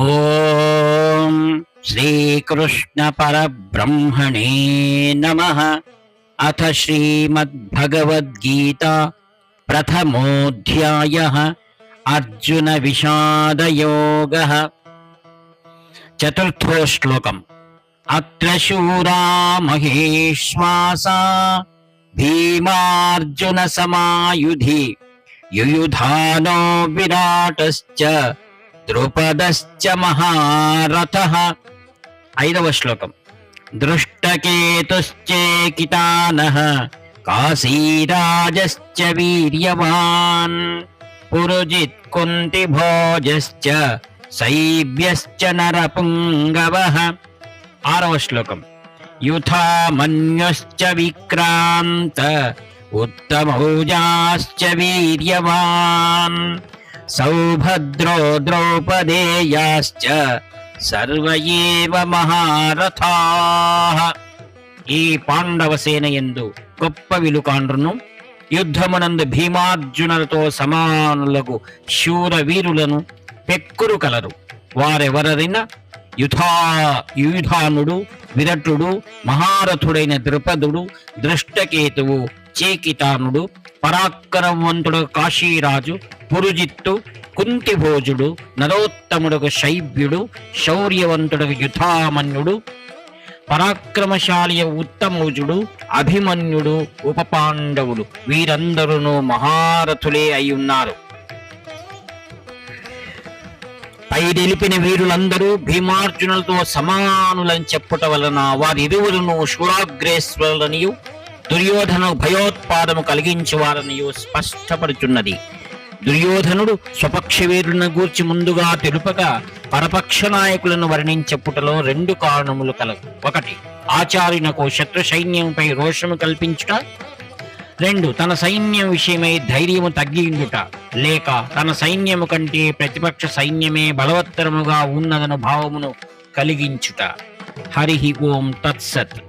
ఓం శ్రీకృష్ణ పరబ్రహ్మణే నమః. అథ శ్రీమద్భగవద్గీతా ప్రథమోऽధ్యాయః. అర్జున విషాదయోగః. చతుర్థో శ్లోకం. అత్ర శూరా మహేశ్వాసా భీమార్జున సమాయుధి యుయుధానో విరాటశ్చ ద్రుపదశ్చ మహారథః. ఐదవ శ్లోకం. దృష్టకేతుశ్చేకితానః కాశీరాజశ్చ వీర్యవాన్ పురుజిత్ కుంతిభోజశ్చ శైబ్యశ్చ నరపుంగవః. ఆరవ శ్లోకం. యుథామన్యుశ్చ విక్రాంత ఉత్తమౌజాశ్చ వీర్యవాన్ సౌభద్రో ద్రౌపదేయాశ్చ సర్వ ఏవ మహారథాః. ఈ పాండవ సేన యందు గొప్ప విలుకాండ్రును యుద్ధమునందు భీమార్జునులతో సమానులకు శూర వీరులను పెక్కురు కలరు. వారెవరైనా యుయుధానుడు, విరటుడు, మహారథుడైన ద్రుపదుడు, దృష్టకేతువు, చేకితానుడు, పరాక్రమవంతుడు కాశీరాజు, పురుజిత్తు, కుంతిభోజుడు, నరోత్తముడుకు శైబ్యుడు, శౌర్యవంతుడుకు యుధామన్యుడు, పరాక్రమశాలి ఉత్తమౌజుడు, అభిమన్యుడు, ఉపపాండవుడు వీరందరూ మహారథులే అయి ఉన్నారు. పై నిలిపిన వీరులందరూ భీమార్జునులతో సమానులని చెప్పుట వలన వారిరువురును శూరాగ్రేశ్వరులనియు దుర్యోధను భయోత్పాదము కలిగించేవారనియు స్పష్టపడుచున్నది. దుర్యోధనుడు స్వపక్ష వీరులను గూర్చి ముందుగా తెలుపగా పరపక్ష నాయకులను వర్ణించెప్పుటలో రెండు కారణములు కలవు. ఒకటి, ఆచార్యునకు శత్రు సైన్యంపై రోషము కల్పించుట. రెండు, తన సైన్యం విషయమై ధైర్యము తగ్గిండుట, లేక తన సైన్యము కంటే ప్రతిపక్ష సైన్యమే బలవత్తరముగా ఉన్నదను భావమును కలిగించుట. హరి ఓం తత్సత్.